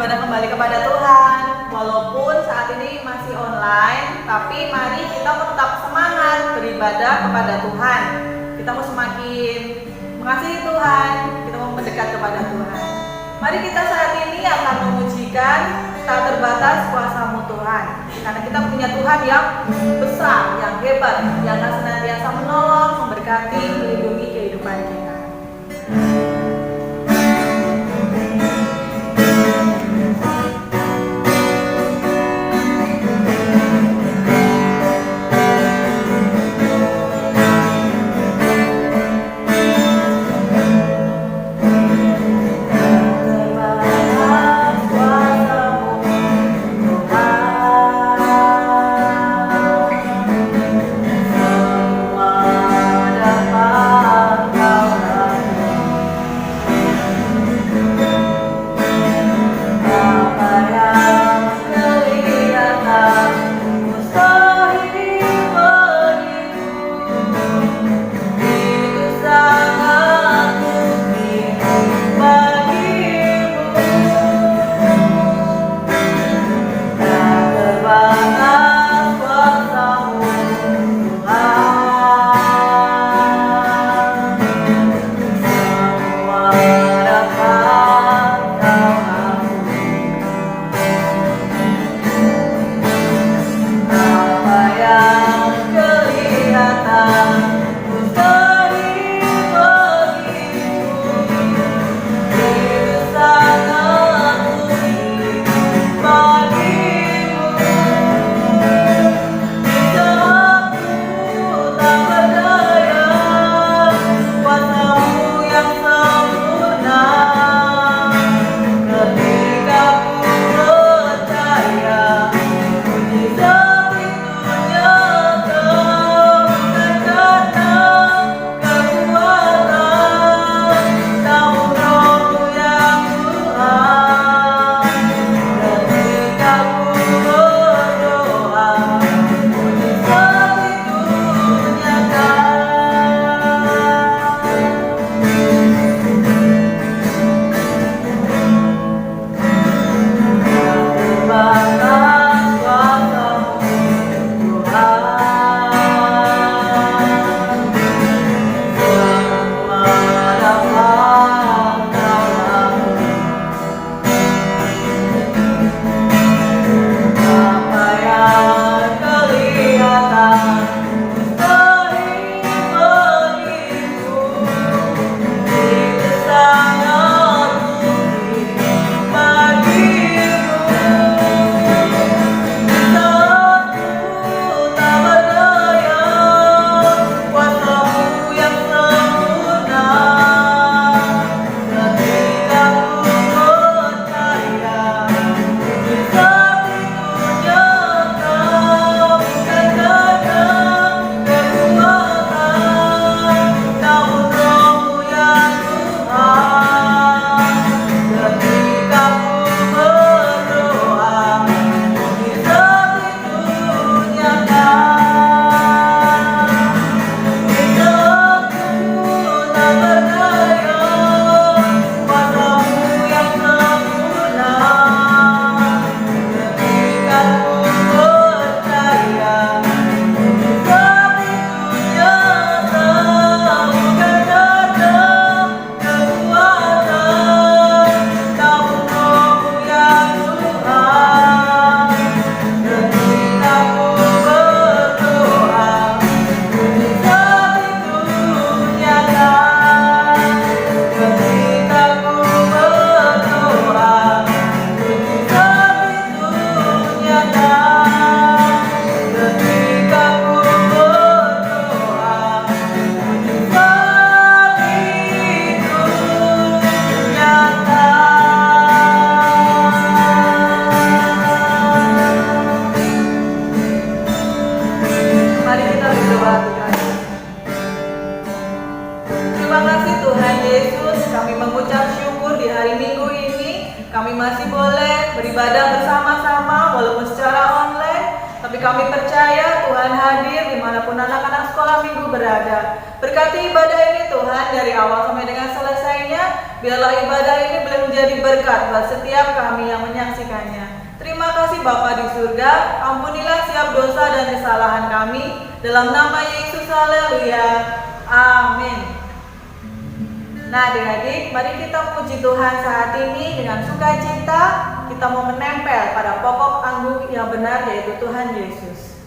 beribadah kembali kepada Tuhan. Walaupun saat ini masih online, tapi mari kita tetap semangat beribadah kepada Tuhan. Kita mau semakin mengasihi Tuhan, kita mau mendekat kepada Tuhan. Mari kita saat ini akan memujikan tak terbatas kuasa-Mu Tuhan. Karena kita punya Tuhan yang besar, yang hebat, yang akan senantiasa menolong, memberkati, melindungi kehidupan kita. beribadah bersama-sama walaupun secara online, tapi kami percaya Tuhan hadir dimanapun anak-anak sekolah minggu berada. Berkati ibadah ini Tuhan dari awal sampai dengan selesainya, biarlah ibadah ini boleh menjadi berkat buat setiap kami yang menyaksikannya. Terima kasih Bapa di surga, ampunilah setiap dosa dan kesalahan kami, dalam nama Yesus, haleluya, amin. Nah adik-adik, mari kita puji Tuhan saat ini dengan sukacita. Kita mau menempel pada pokok anggur yang benar, yaitu Tuhan Yesus.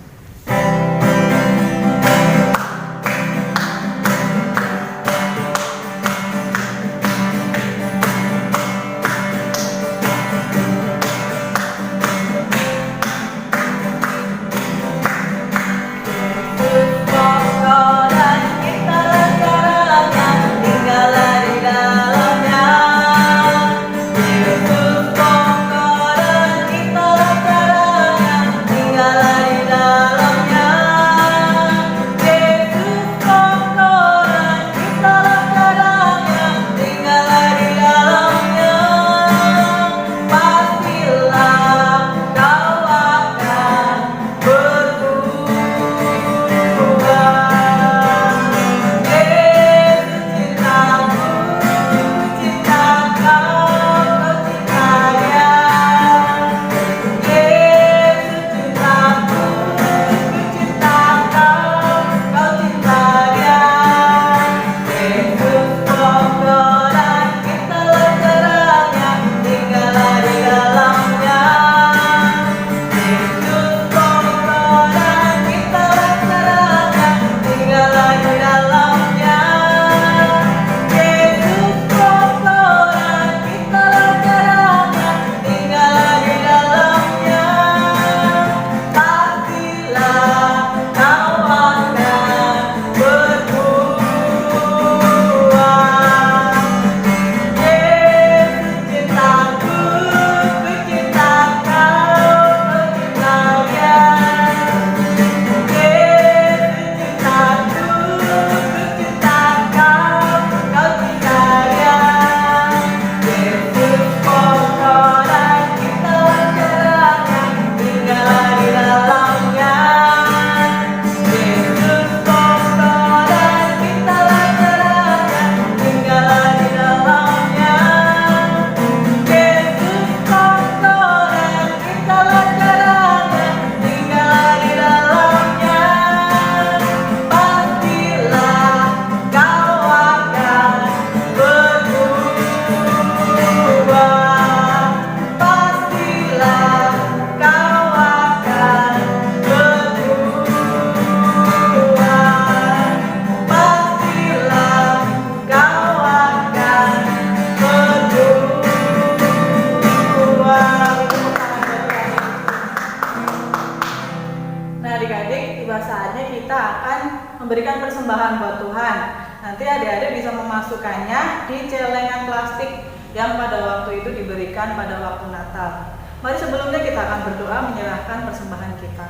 Memberikan persembahan buat Tuhan. Nanti adik-adik bisa memasukkannya di celengan plastik yang pada waktu itu diberikan pada waktu Natal. Mari sebelumnya kita akan berdoa menyerahkan persembahan kita.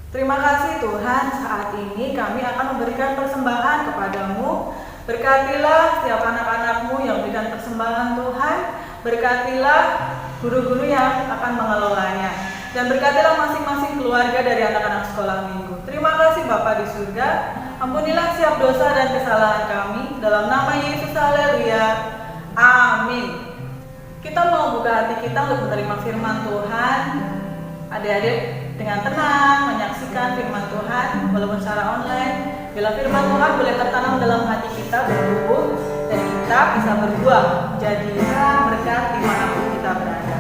Terima kasih Tuhan, saat ini kami akan memberikan persembahan kepadamu. Berkatilah setiap anak-anakmu yang memberikan persembahan Tuhan. Berkatilah guru-guru yang akan mengelolanya. Dan berkatilah masing-masing keluarga dari anak-anak sekolah minggu. Terima kasih Bapa di surga, ampunilah setiap dosa dan kesalahan kami, dalam nama Yesus, haleluya, amin. Kita mau buka hati kita untuk menerima firman Tuhan. Adik-adik dengan tenang menyaksikan firman Tuhan, walaupun secara online. Bila firman Tuhan boleh tertanam dalam hati kita, bertumbuh, dan kita bisa berbuah, jadilah berkat dimanapun kita berada.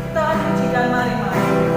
Kita akan pujikan, mari-mari. Mari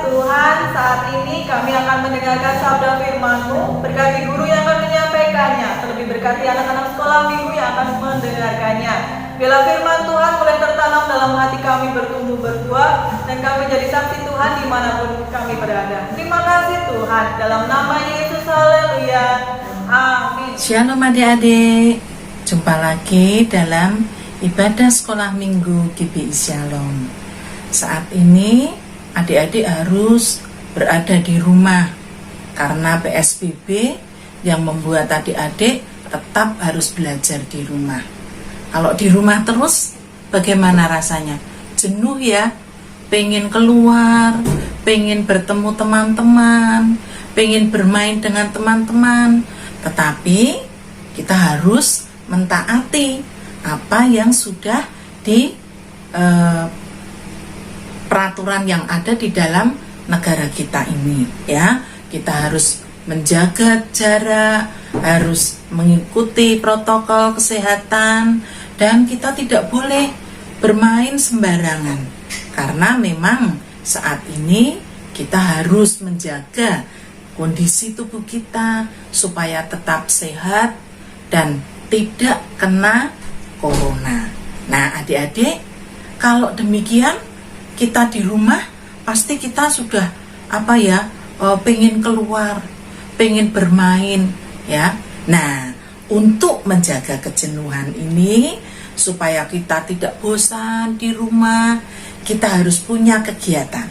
Tuhan, saat ini kami akan mendengarkan sabda firman-Mu. Berkati guru yang akan menyampaikannya, terlebih berkati anak-anak sekolah minggu yang akan mendengarkannya. Bila firman Tuhan boleh tertanam dalam hati kami, bertumbuh berbuah, dan kami jadi saksi Tuhan dimanapun kami berada. Terima kasih Tuhan, dalam nama Yesus, haleluya, amin. Shalom adik-adik, jumpa lagi dalam ibadah sekolah minggu GBI Shalom. Saat ini adik-adik harus berada di rumah karena PSBB yang membuat adik-adik tetap harus belajar di rumah. Kalau di rumah terus bagaimana rasanya? Jenuh ya, pengen keluar, pengen bertemu teman-teman, pengen bermain dengan teman-teman. Tetapi kita harus mentaati apa yang sudah di peraturan yang ada di dalam negara kita ini, ya. Kita harus menjaga jarak, harus mengikuti protokol kesehatan, dan kita tidak boleh bermain sembarangan. Karena memang saat ini kita harus menjaga kondisi tubuh kita supaya tetap sehat dan tidak kena corona. Nah, adik-adik, kalau demikian kita di rumah pasti kita sudah pengen keluar, pengen bermain, ya. Nah, untuk menjaga kejenuhan ini supaya kita tidak bosan di rumah, kita harus punya kegiatan.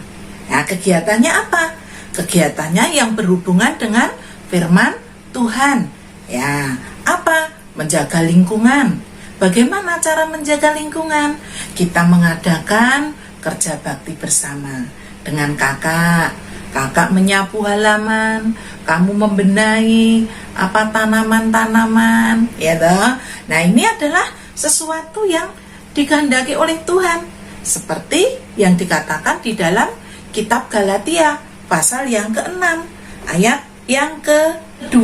Nah, kegiatannya apa? Kegiatannya yang berhubungan dengan firman Tuhan. Ya, apa? Menjaga lingkungan. Bagaimana cara menjaga lingkungan? Kita mengadakan kerja bakti bersama dengan kakak. Kakak menyapu halaman, kamu membenahi tanaman-tanaman, ya toh. Nah, ini adalah sesuatu yang dikehendaki oleh Tuhan, seperti yang dikatakan di dalam kitab Galatia pasal yang ke-6 ayat yang ke-2.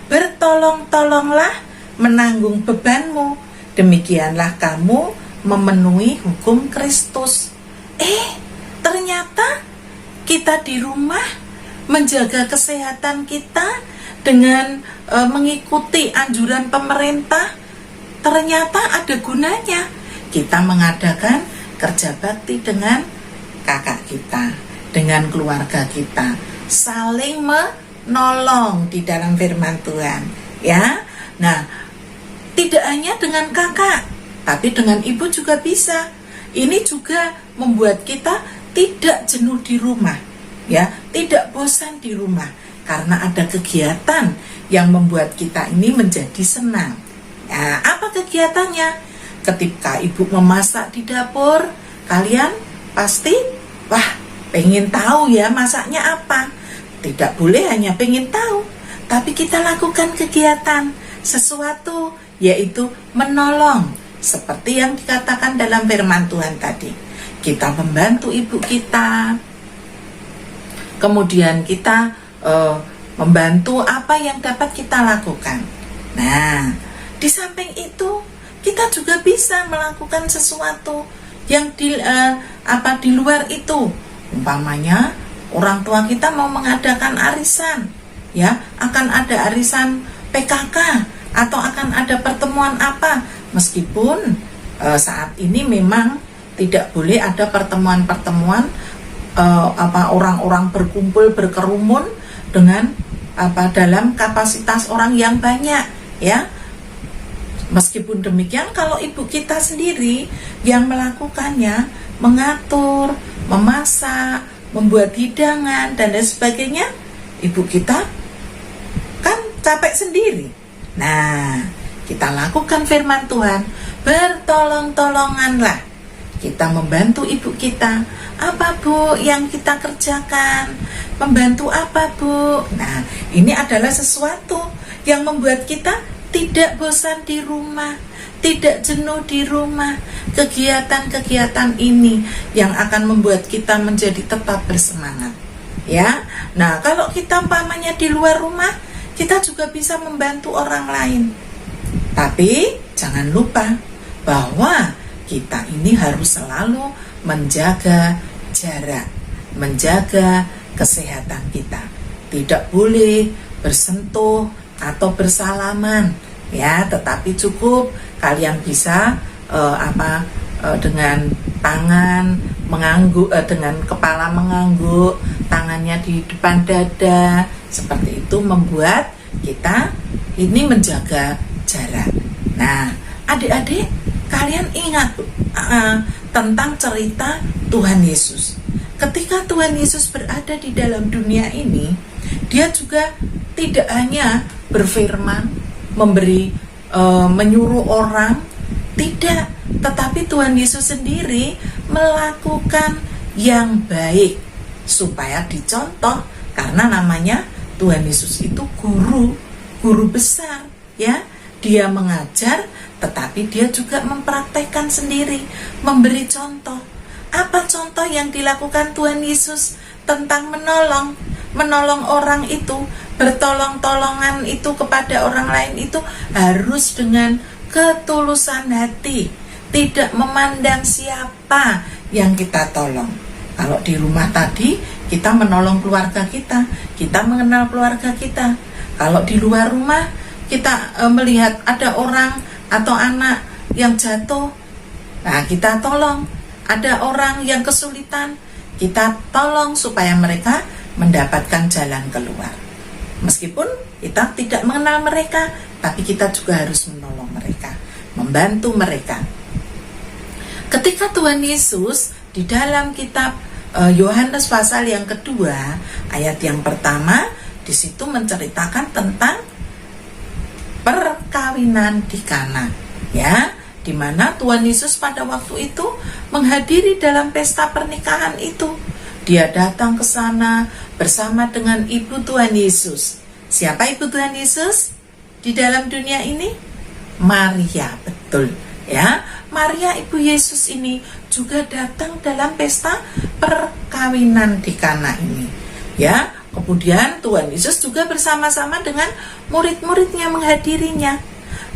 Bertolong-tolonglah menanggung bebanmu, demikianlah kamu memenuhi hukum Kristus. Ternyata kita di rumah menjaga kesehatan kita dengan mengikuti anjuran pemerintah, ternyata ada gunanya. Kita mengadakan kerja bakti dengan kakak kita, dengan keluarga kita, saling menolong di dalam firman Tuhan, ya. Nah, tidak hanya dengan kakak, tapi dengan ibu juga bisa. Ini juga membuat kita tidak jenuh di rumah, ya, tidak bosan di rumah, karena ada kegiatan yang membuat kita ini menjadi senang. Nah, apa kegiatannya? Ketika ibu memasak di dapur, kalian pasti pengen tahu ya masaknya apa. Tidak boleh hanya pengen tahu, tapi kita lakukan kegiatan sesuatu, yaitu menolong, seperti yang dikatakan dalam firman Tuhan tadi. Kita membantu ibu kita, kemudian kita membantu apa yang dapat kita lakukan. Nah, di samping itu kita juga bisa melakukan sesuatu yang di luar itu. Umpamanya orang tua kita mau mengadakan arisan, ya, akan ada arisan PKK atau akan ada pertemuan apa. Meskipun saat ini memang tidak boleh ada pertemuan-pertemuan orang-orang berkumpul berkerumun dengan dalam kapasitas orang yang banyak, ya. Meskipun demikian, kalau ibu kita sendiri yang melakukannya, mengatur, memasak, membuat hidangan dan lain sebagainya, ibu kita kan capek sendiri. Nah, kita lakukan firman Tuhan, bertolong-tolonganlah. Kita membantu ibu kita. Apa bu yang kita kerjakan? Membantu apa bu? Nah, ini adalah sesuatu yang membuat kita tidak bosan di rumah, tidak jenuh di rumah. Kegiatan-kegiatan ini yang akan membuat kita menjadi tetap bersemangat, ya. Nah, kalau kita umpamanya di luar rumah, kita juga bisa membantu orang lain. Tapi jangan lupa bahwa kita ini harus selalu menjaga jarak. menjaga kesehatan kita. Tidak boleh bersentuh atau bersalaman, ya, tetapi cukup kalian bisa dengan tangan mengangguk, dengan kepala mengangguk, tangannya di depan dada, seperti itu membuat kita ini menjaga jarak. Nah, adik-adik, kalian ingat tentang cerita Tuhan Yesus. Ketika Tuhan Yesus berada di dalam dunia ini, dia juga tidak hanya berfirman, menyuruh orang, tidak, tetapi Tuhan Yesus sendiri melakukan yang baik supaya dicontoh, karena namanya Tuhan Yesus itu guru besar, ya. Dia mengajar, tetapi dia juga mempraktekkan sendiri, memberi contoh. Apa contoh yang dilakukan Tuhan Yesus tentang menolong orang itu, bertolong-tolongan itu kepada orang lain itu harus dengan ketulusan hati, tidak memandang siapa yang kita tolong. Kalau di rumah tadi kita menolong keluarga kita mengenal keluarga kita. Kalau di luar rumah kita melihat ada orang atau anak yang jatuh, nah kita tolong. Ada orang yang kesulitan, kita tolong supaya mereka mendapatkan jalan keluar. Meskipun kita tidak mengenal mereka, tapi kita juga harus menolong mereka, membantu mereka. Ketika Tuhan Yesus di dalam kitab Yohanes pasal yang kedua, ayat yang pertama, di situ menceritakan tentang perkawinan di Kana, ya, di mana Tuhan Yesus pada waktu itu menghadiri dalam pesta pernikahan itu. Dia datang ke sana bersama dengan ibu Tuhan Yesus. Siapa ibu Tuhan Yesus di dalam dunia ini? Maria, betul, ya. Maria ibu Yesus ini juga datang dalam pesta perkawinan di Kana ini, ya. Kemudian Tuhan Yesus juga bersama-sama dengan murid-muridnya menghadirinya.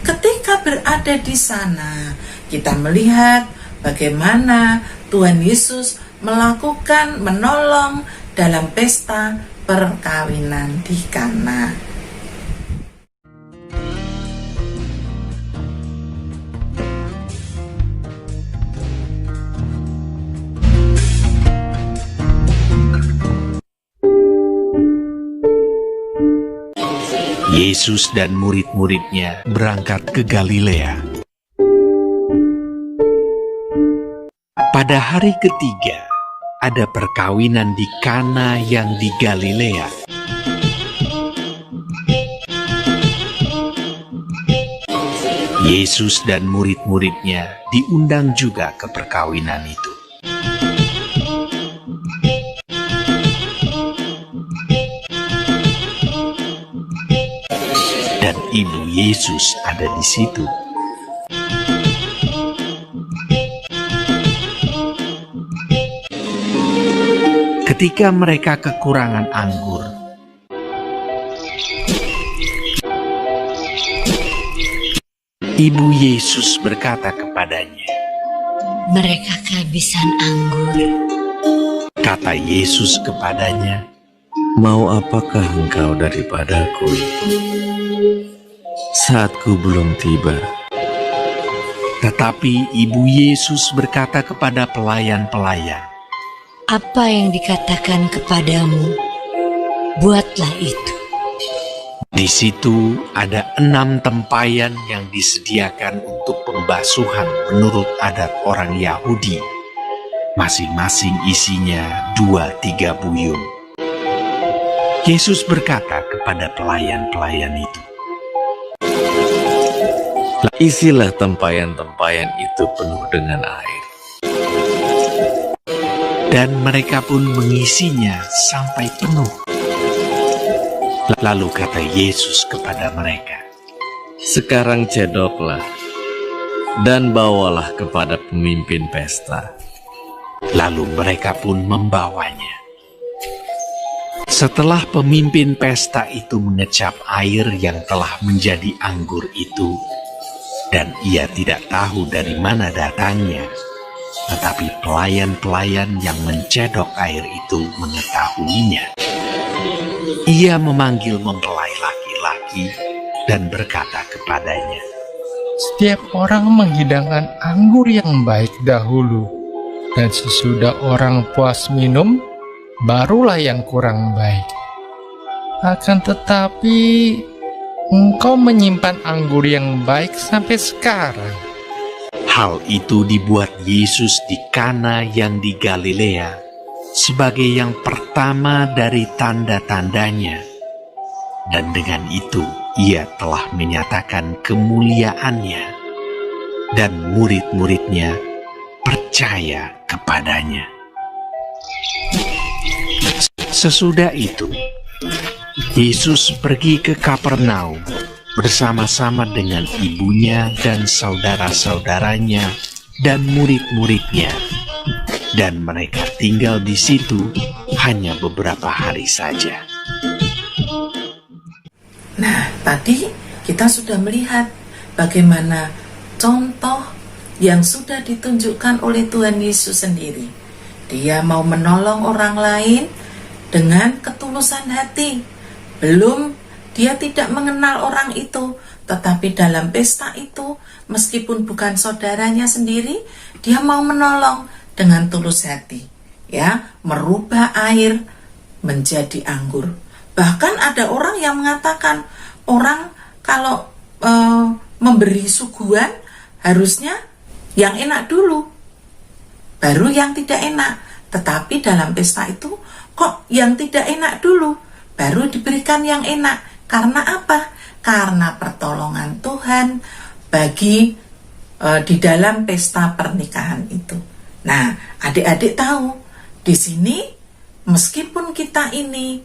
Ketika berada di sana, kita melihat bagaimana Tuhan Yesus menolong dalam pesta perkawinan di Kana. Yesus dan murid-muridnya berangkat ke Galilea. Pada hari ketiga, ada perkawinan di Kana yang di Galilea. Yesus dan murid-muridnya diundang juga ke perkawinan itu. Dan ibu Yesus ada di situ. Ketika mereka kekurangan anggur, ibu Yesus berkata kepadanya, "Mereka kehabisan anggur." Kata Yesus kepadanya, "Mau apakah engkau daripadaku? Saatku belum tiba." Tetapi ibu Yesus berkata kepada pelayan-pelayan, Apa yang dikatakan kepadamu, buatlah itu. di situ ada 6 tempayan yang disediakan untuk pembasuhan menurut adat orang Yahudi. Masing-masing isinya 2-3 buyung. Yesus berkata kepada pelayan-pelayan itu, Isilah tempayan-tempayan itu penuh dengan air. dan mereka pun mengisinya sampai penuh. Lalu kata Yesus kepada mereka, Sekarang cedoklah dan bawalah kepada pemimpin pesta. Lalu mereka pun membawanya. Setelah pemimpin pesta itu mengecap air yang telah menjadi anggur itu, dan ia tidak tahu dari mana datangnya, Tetapi pelayan-pelayan yang mencedok air itu mengetahuinya. Ia memanggil mempelai laki-laki dan berkata kepadanya, Setiap orang menghidangkan anggur yang baik dahulu, dan sesudah orang puas minum, barulah yang kurang baik. Akan tetapi, engkau menyimpan anggur yang baik sampai sekarang. hal itu dibuat Yesus di Kana yang di Galilea sebagai yang pertama dari tanda-tandanya. Dan dengan itu ia telah menyatakan kemuliaannya, dan murid-muridnya percaya kepadanya. Sesudah itu, Yesus pergi ke Kapernaum bersama-sama dengan ibunya dan saudara-saudaranya dan murid-muridnya. Dan mereka tinggal di situ hanya beberapa hari saja. Nah, tadi kita sudah melihat bagaimana contoh yang sudah ditunjukkan oleh Tuhan Yesus sendiri. Dia mau menolong orang lain dengan ketulusan hati. Dia tidak mengenal orang itu, tetapi dalam pesta itu, meskipun bukan saudaranya sendiri, dia mau menolong dengan tulus hati. Ya, merubah air menjadi anggur. Bahkan ada orang yang mengatakan, orang kalau memberi suguhan harusnya yang enak dulu, baru yang tidak enak. Tetapi dalam pesta itu kok yang tidak enak dulu, baru diberikan yang enak. Karena apa? Karena pertolongan Tuhan bagi di dalam pesta pernikahan itu. Nah, adik-adik tahu di sini meskipun kita ini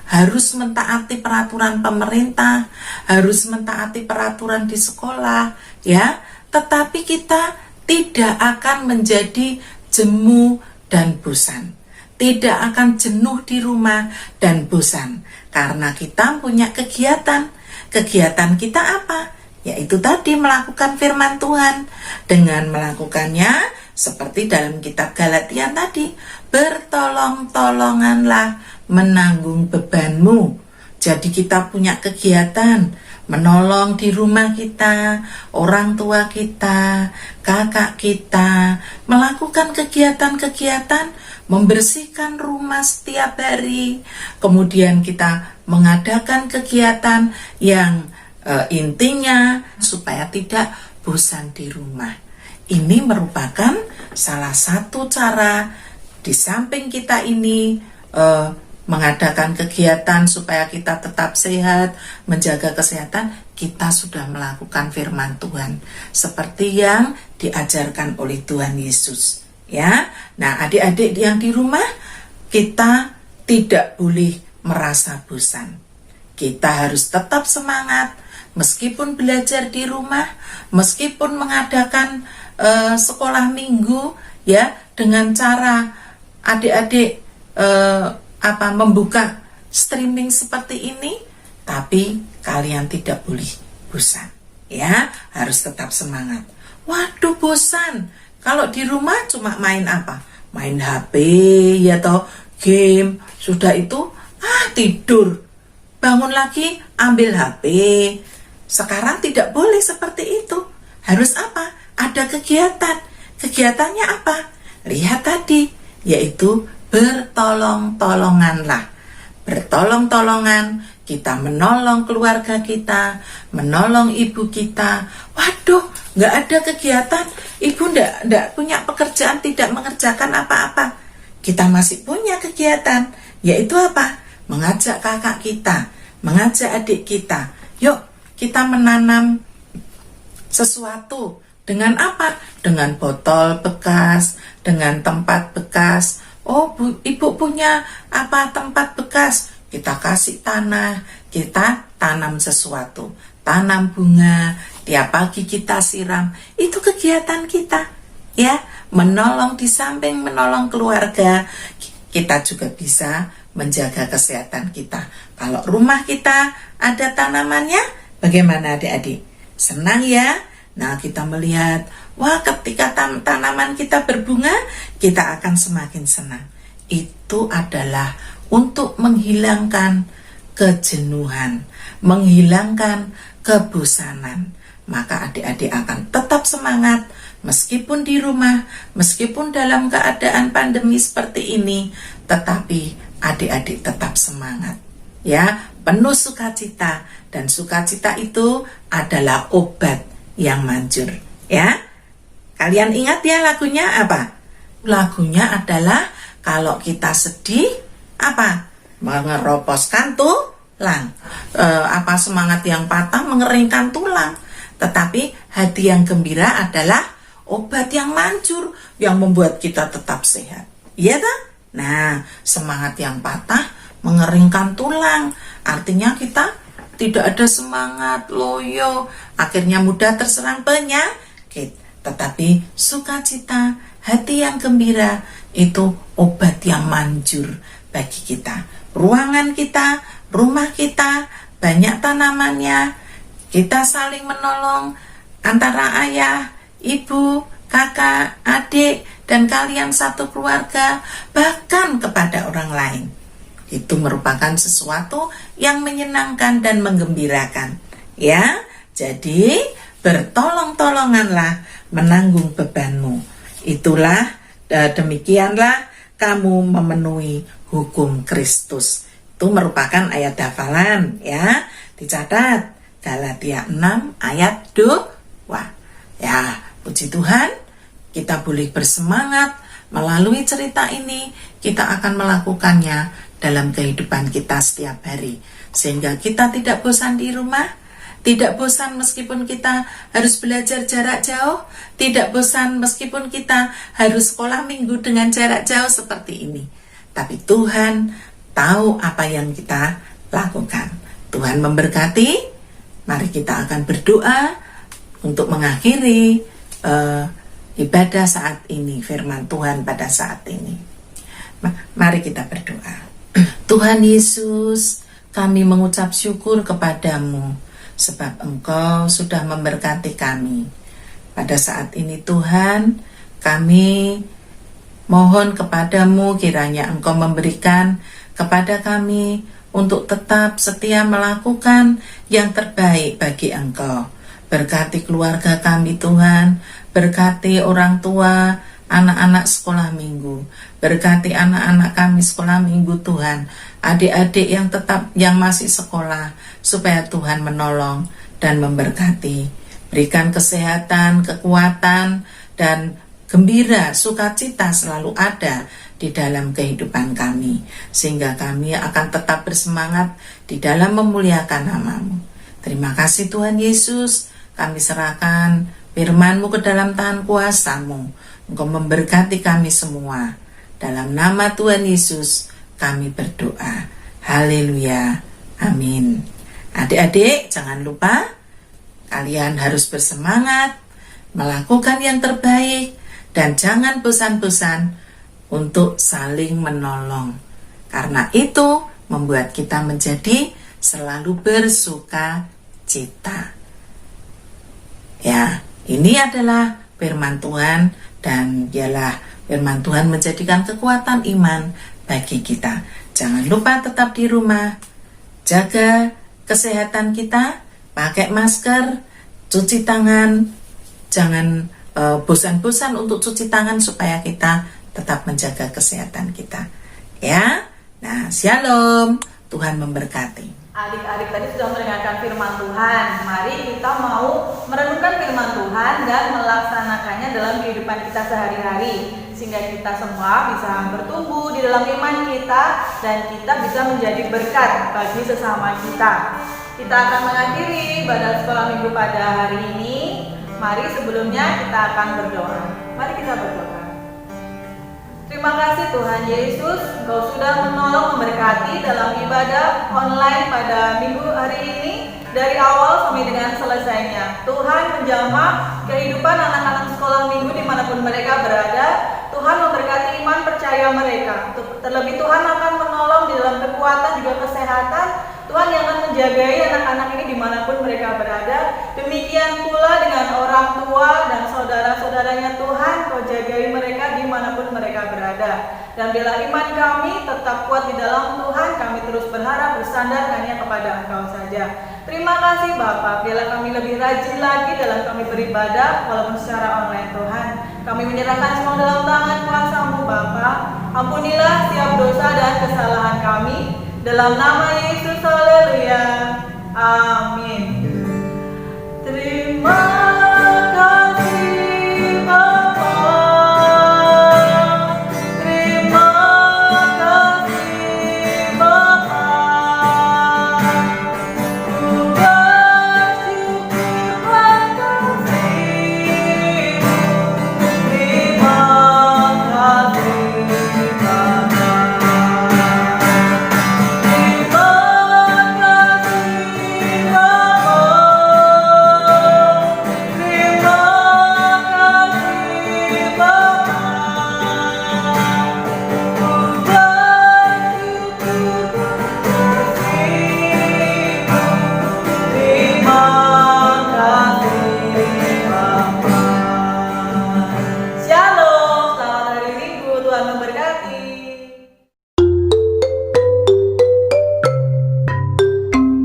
harus mentaati peraturan pemerintah, harus mentaati peraturan di sekolah, ya, tetapi kita tidak akan menjadi jemu dan bosan. Tidak akan jenuh di rumah dan bosan, karena kita punya kegiatan. Kegiatan kita apa? Yaitu tadi melakukan firman Tuhan. Dengan melakukannya seperti dalam kitab Galatia tadi, bertolong-tolonganlah menanggung bebanmu. Jadi kita punya kegiatan menolong di rumah kita, orang tua kita, kakak kita, melakukan kegiatan-kegiatan, membersihkan rumah setiap hari. Kemudian kita mengadakan kegiatan yang intinya supaya tidak bosan di rumah. Ini merupakan salah satu cara di samping kita ini mengadakan kegiatan supaya kita tetap sehat, menjaga kesehatan, kita sudah melakukan firman Tuhan seperti yang diajarkan oleh Tuhan Yesus. Ya, nah adik-adik yang di rumah, kita tidak boleh merasa bosan. Kita harus tetap semangat, meskipun belajar di rumah, meskipun mengadakan sekolah minggu, ya, dengan cara adik-adik membuka streaming seperti ini, tapi kalian tidak boleh bosan, ya, harus tetap semangat. Waduh, bosan kalau di rumah cuma main apa? Main HP, ya toh, game, sudah itu tidur, bangun lagi ambil HP. Sekarang tidak boleh seperti itu. Harus apa? Ada kegiatan. Kegiatannya apa? Lihat tadi, yaitu bertolong-tolonganlah. Bertolong-tolongan, kita menolong keluarga kita, menolong ibu kita. Waduh, nggak ada kegiatan, ibu nggak punya pekerjaan, tidak mengerjakan apa-apa. Kita masih punya kegiatan, yaitu apa? Mengajak kakak kita, mengajak adik kita. Yuk, kita menanam sesuatu. Dengan apa? Dengan botol bekas, dengan tempat bekas. Oh, ibu punya apa tempat bekas? Kita kasih tanah, kita tanam sesuatu. Tanam bunga, tiap pagi kita siram. Itu kegiatan kita, ya. Menolong, di samping menolong keluarga, kita juga bisa menjaga kesehatan kita. Kalau rumah kita ada tanamannya, bagaimana adik-adik? Senang ya? Nah, kita melihat, Wah, ketika tanaman kita berbunga, kita akan semakin senang. Itu adalah untuk menghilangkan kejenuhan, menghilangkan kebosanan. Maka adik-adik akan tetap semangat meskipun di rumah, meskipun dalam keadaan pandemi seperti ini, tetapi adik-adik tetap semangat. Ya, penuh sukacita, dan sukacita itu adalah obat yang manjur. Ya, kalian ingat ya lagunya apa? Lagunya adalah kalau kita sedih, apa? Mengeroposkan tulang. Semangat yang patah mengeringkan tulang. Tetapi hati yang gembira adalah obat yang manjur, yang membuat kita tetap sehat. Iya tak? Nah, semangat yang patah mengeringkan tulang. Artinya kita tidak ada semangat, loyo, akhirnya mudah terserang penyakit. Tetapi sukacita, hati yang gembira, itu obat yang manjur bagi kita. Ruangan kita, rumah kita, banyak tanamannya, kita saling menolong antara ayah, ibu, kakak, adik, dan kalian satu keluarga, bahkan kepada orang lain. Itu merupakan sesuatu yang menyenangkan dan menggembirakan. Ya, jadi bertolong-tolonganlah menanggung bebanmu. Itulah, demikianlah kamu memenuhi hukum Kristus. Itu merupakan ayat hafalan, ya. Dicatat, Galatia 6 ayat 2. Ya, puji Tuhan, kita boleh bersemangat melalui cerita ini. Kita akan melakukannya dalam kehidupan kita setiap hari, sehingga kita tidak bosan di rumah, tidak bosan meskipun kita harus belajar jarak jauh, tidak bosan meskipun kita harus sekolah minggu dengan jarak jauh seperti ini. Tapi Tuhan tahu apa yang kita lakukan. Tuhan memberkati. Mari kita akan berdoa untuk mengakhiri ibadah saat ini, firman Tuhan pada saat ini. Mari kita berdoa. Tuhan Yesus, kami mengucap syukur kepadamu, sebab Engkau sudah memberkati kami. Pada saat ini Tuhan, kami mohon kepadamu kiranya Engkau memberikan kepada kami untuk tetap setia melakukan yang terbaik bagi Engkau. Berkati keluarga kami Tuhan, berkati orang tua, anak-anak sekolah minggu, berkati anak-anak kami sekolah minggu Tuhan, adik-adik yang masih sekolah, supaya Tuhan menolong dan memberkati. Berikan kesehatan, kekuatan, dan gembira, sukacita selalu ada di dalam kehidupan kami, sehingga kami akan tetap bersemangat di dalam memuliakan nama-Mu. Terima kasih Tuhan Yesus, kami serahkan firman-Mu ke dalam tangan kuasa-Mu. Engkau memberkati kami semua. Dalam nama Tuhan Yesus kami berdoa. Haleluya. Amin. Adik-adik, jangan lupa kalian harus bersemangat, melakukan yang terbaik, dan jangan bosan-bosan untuk saling menolong. Karena itu membuat kita menjadi selalu bersuka cita. Ya, ini adalah firman Tuhan, dan biarlah firman Tuhan menjadikan kekuatan iman bagi kita. Jangan lupa tetap di rumah, jaga kesehatan kita, pakai masker, cuci tangan, jangan bosan-bosan untuk cuci tangan supaya kita tetap menjaga kesehatan kita. Ya, nah, shalom, Tuhan memberkati. Adik-adik tadi sudah mendengarkan firman Tuhan. Mari kita mau merenungkan firman Tuhan dan melaksanakannya dalam kehidupan kita sehari-hari, sehingga kita semua bisa bertumbuh di dalam iman kita dan kita bisa menjadi berkat bagi sesama kita. Kita akan mengakhiri ibadah sekolah minggu pada hari ini. Mari sebelumnya kita akan berdoa. Mari kita berdoa. Terima kasih Tuhan Yesus, Engkau sudah menolong memberkati dalam ibadah online pada minggu hari ini, dari awal sampai dengan selesainya. Tuhan menjamah kehidupan anak-anak sekolah minggu dimanapun mereka berada. Tuhan memberkati iman percaya mereka. Terlebih Tuhan akan menolong di dalam kekuatan juga kesehatan. Tuhan yang akan menjagai anak-anak ini dimanapun mereka berada. Demikian pula dengan orang tua dan saudara-saudaranya Tuhan, Kau jagai mereka dimanapun mereka berada. Dan bila iman kami tetap kuat di dalam Tuhan, kami terus berharap bersandar hanya kepada Engkau saja. Terima kasih Bapak, bila kami lebih rajin lagi dalam kami beribadah, walaupun secara online Tuhan. Kami menyerahkan semua dalam tangan kuasa-Mu Bapak. Ampunilah setiap dosa dan kesalahan kami. Dalam nama Yesus, haleluya. Amin.